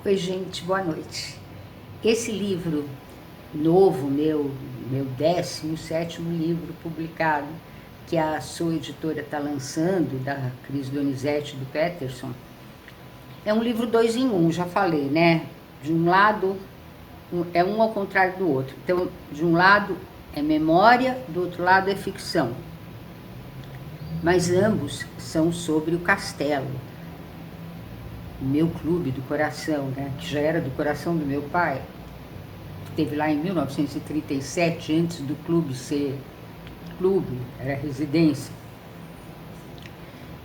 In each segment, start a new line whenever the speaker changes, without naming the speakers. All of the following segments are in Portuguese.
Oi, gente, boa noite. Esse livro novo, meu 17º livro publicado, que a sua editora está lançando, da Cris Donizete, do Peterson, é um livro 2 em 1, já falei, né? De um lado, é um ao contrário do outro. Então, de um lado é memória, do outro lado é ficção. Mas ambos são sobre o Castelo, meu clube do coração, né? Que já era do coração do meu pai. Teve lá em 1937, antes do clube ser clube, era residência.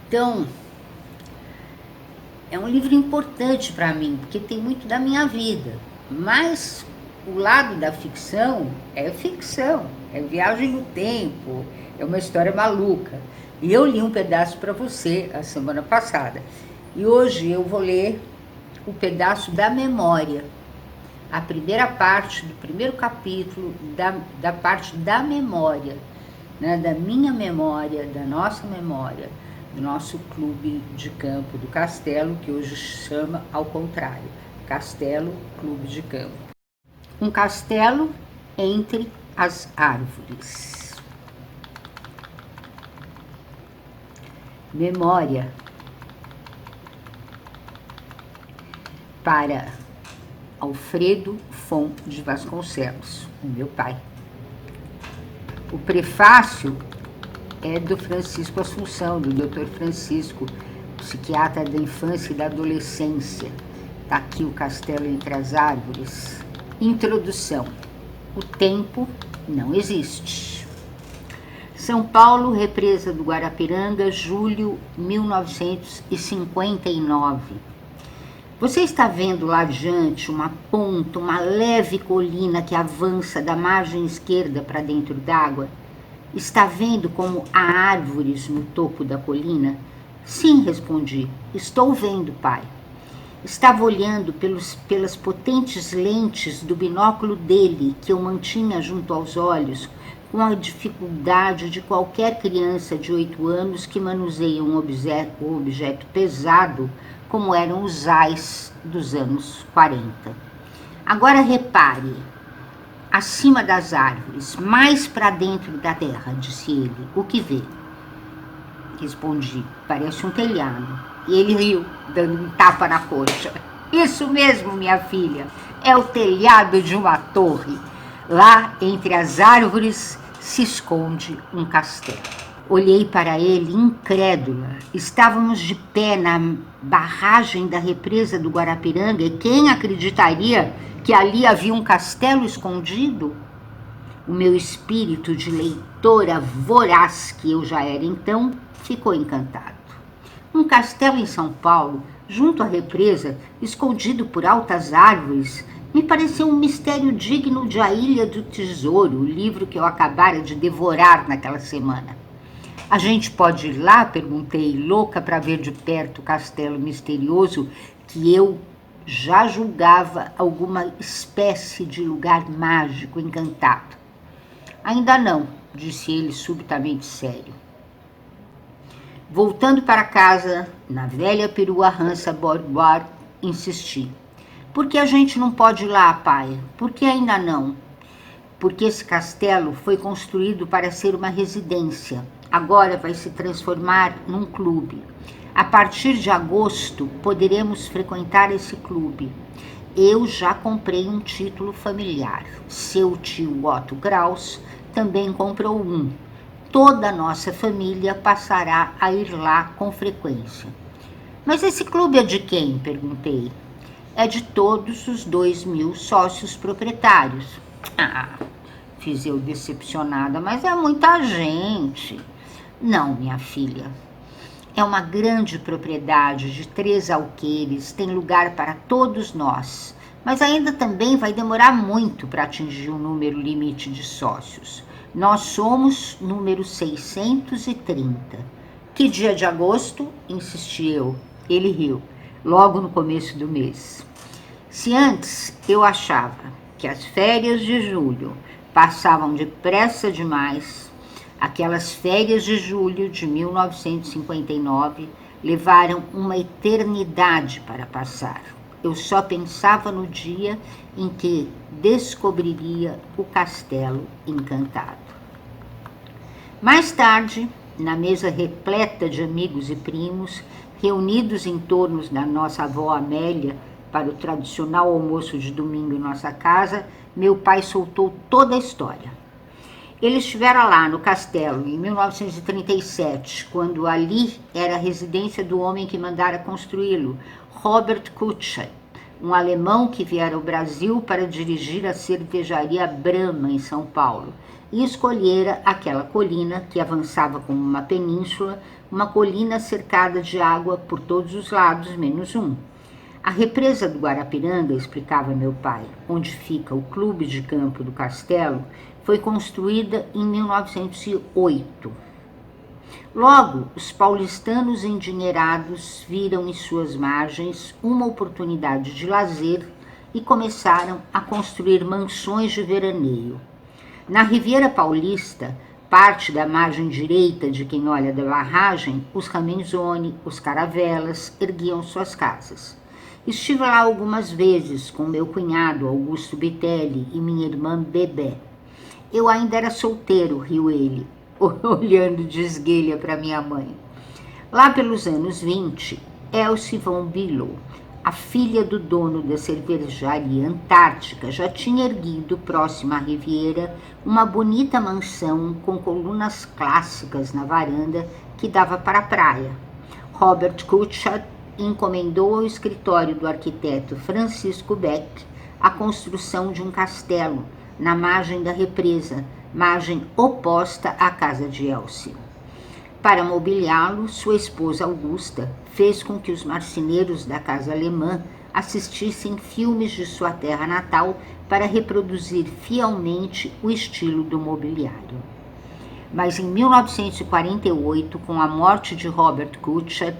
Então, é um livro importante para mim, porque tem muito da minha vida. Mas o lado da ficção, é viagem no tempo, é uma história maluca. E eu li um pedaço para você a semana passada. E hoje eu vou ler o pedaço da memória. A primeira parte do primeiro capítulo da parte da memória, né, da minha memória, da nossa memória, do nosso clube de campo do Castelo, que hoje chama ao contrário, Castelo Clube de Campo. Um castelo entre as árvores. Memória para Alfredo Fon de Vasconcelos, o meu pai. O prefácio é do Francisco Assunção, do Dr. Francisco, psiquiatra da infância e da adolescência. Está aqui o Castelo entre as Árvores. Introdução. O tempo não existe. São Paulo, represa do Guarapiranga, julho 1959. Você está vendo lá adiante uma ponta, uma leve colina que avança da margem esquerda para dentro d'água? Está vendo como há árvores no topo da colina? Sim, respondi. Estou vendo, pai. Estava olhando pelas potentes lentes do binóculo dele, que eu mantinha junto aos olhos, com a dificuldade de qualquer criança de 8 anos que manuseia um objeto pesado, como eram os ais dos anos 40. Agora repare, acima das árvores, mais para dentro da terra, disse ele. O que vê? Respondi, parece um telhado. E ele riu, dando um tapa na coxa. Isso mesmo, minha filha, é o telhado de uma torre. Lá, entre as árvores, se esconde um castelo. Olhei para ele incrédula. Estávamos de pé na barragem da represa do Guarapiranga e quem acreditaria que ali havia um castelo escondido? O meu espírito de leitora voraz, que eu já era então, ficou encantado. Um castelo em São Paulo, junto à represa, escondido por altas árvores, me pareceu um mistério digno de A Ilha do Tesouro, o livro que eu acabara de devorar naquela semana. A gente pode ir lá? Perguntei, louca para ver de perto o castelo misterioso que eu já julgava alguma espécie de lugar mágico encantado. Ainda não, disse ele subitamente sério. Voltando para casa, na velha perua rança Borboar, insisti. Por que a gente não pode ir lá, pai? Por que ainda não? Porque esse castelo foi construído para ser uma residência. Agora vai se transformar num clube. A partir de agosto, poderemos frequentar esse clube. Eu já comprei um título familiar. Seu tio Otto Graus também comprou um. Toda a nossa família passará a ir lá com frequência. Mas esse clube é de quem? Perguntei. É de todos os 2.000 sócios proprietários. Fiz eu decepcionada, mas é muita gente. Não, minha filha. É uma grande propriedade de 3 alqueires, tem lugar para todos nós, mas ainda também vai demorar muito para atingir o número limite de sócios. Nós somos número 630. Que dia de agosto? Insisti eu. Ele riu, logo no começo do mês. Se antes eu achava que as férias de julho passavam depressa demais, aquelas férias de julho de 1959 levaram uma eternidade para passar. eu só pensava no dia em que descobriria o castelo encantado. Mais tarde, na mesa repleta de amigos e primos, reunidos em torno da nossa avó Amélia para o tradicional almoço de domingo em nossa casa, meu pai soltou toda a história. Ele estivera lá no castelo em 1937, quando ali era a residência do homem que mandara construí-lo, Robert Kutscher, um alemão que viera ao Brasil para dirigir a cervejaria Brahma em São Paulo, e escolhera aquela colina que avançava como uma península, uma colina cercada de água por todos os lados, menos um. A represa do Guarapiranga, explicava meu pai, onde fica o clube de campo do castelo, foi construída em 1908. Logo, os paulistanos endinheirados viram em suas margens uma oportunidade de lazer e começaram a construir mansões de veraneio. Na Riviera Paulista, parte da margem direita de quem olha da barragem, os Ramenzoni, os Caravelas, erguiam suas casas. Estive lá algumas vezes com meu cunhado Augusto Bitelli e minha irmã Bebé. Eu ainda era solteiro, riu ele, olhando de esguelha para minha mãe. Lá pelos anos 20, Elsie von Bülow, a filha do dono da cervejaria Antártica, já tinha erguido, próxima à Riviera, uma bonita mansão com colunas clássicas na varanda que dava para a praia. Robert Kutscher encomendou ao escritório do arquiteto Francisco Beck a construção de um castelo na margem da represa, margem oposta à casa de Elsie. Para mobiliá-lo, sua esposa Augusta fez com que os marceneiros da casa alemã assistissem filmes de sua terra natal para reproduzir fielmente o estilo do mobiliário. Mas em 1948, com a morte de Robert Kutscher,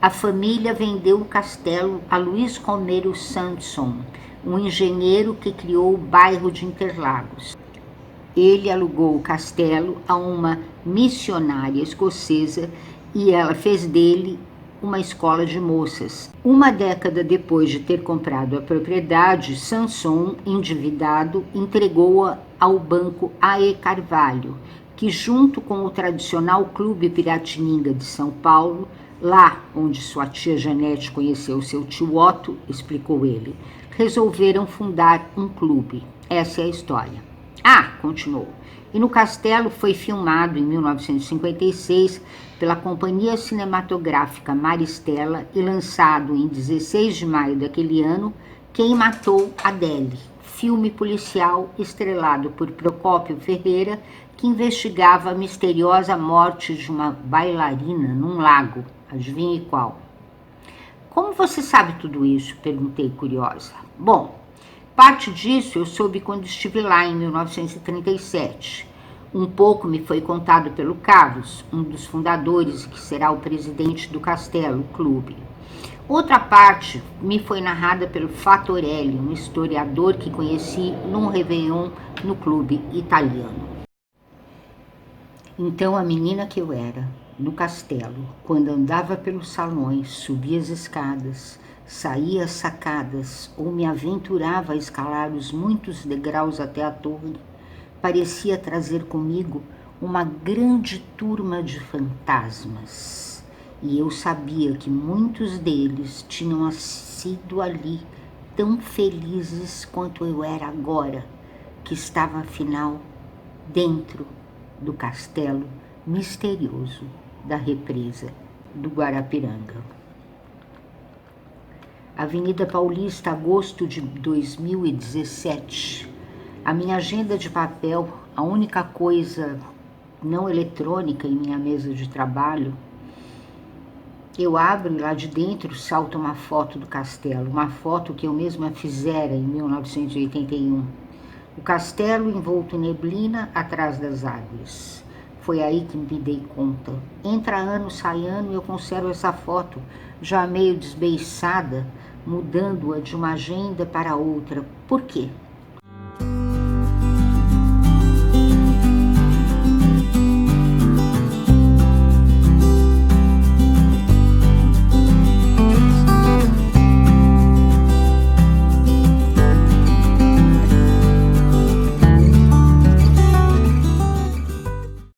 a família vendeu o castelo a Luiz Romero Sanson, um engenheiro que criou o bairro de Interlagos. Ele alugou o castelo a uma missionária escocesa e ela fez dele uma escola de moças. Uma década depois de ter comprado a propriedade, Sanson, endividado, entregou-a ao banco A.E. Carvalho, que junto com o tradicional Clube Piratininga de São Paulo, lá onde sua tia Janete conheceu seu tio Otto, explicou ele, resolveram fundar um clube. Essa é a história. Continuou. E no castelo foi filmado em 1956 pela Companhia Cinematográfica Maristela e lançado em 16 de maio daquele ano, Quem Matou Adele, filme policial estrelado por Procópio Ferreira, que investigava a misteriosa morte de uma bailarina num lago. Adivinhe qual? Como você sabe tudo isso? Perguntei curiosa. Bom, parte disso eu soube quando estive lá em 1937. Um pouco me foi contado pelo Carlos, um dos fundadores, que será o presidente do Castelo, o clube. Outra parte me foi narrada pelo Fatorelli, um historiador que conheci num réveillon no clube italiano. Então a menina que eu era, no castelo, quando andava pelos salões, subia as escadas, saía às sacadas ou me aventurava a escalar os muitos degraus até a torre, parecia trazer comigo uma grande turma de fantasmas. E eu sabia que muitos deles tinham sido ali tão felizes quanto eu era agora, que estava afinal dentro do castelo misterioso da represa do Guarapiranga. Avenida Paulista, agosto de 2017. A minha agenda de papel, a única coisa não eletrônica em minha mesa de trabalho, eu abro e lá de dentro salta uma foto do castelo, uma foto que eu mesma fizera em 1981. O castelo envolto em neblina atrás das árvores. Foi aí que me dei conta. Entra ano, sai ano e eu conservo essa foto, já meio desbeiçada, mudando-a de uma agenda para outra. Por quê?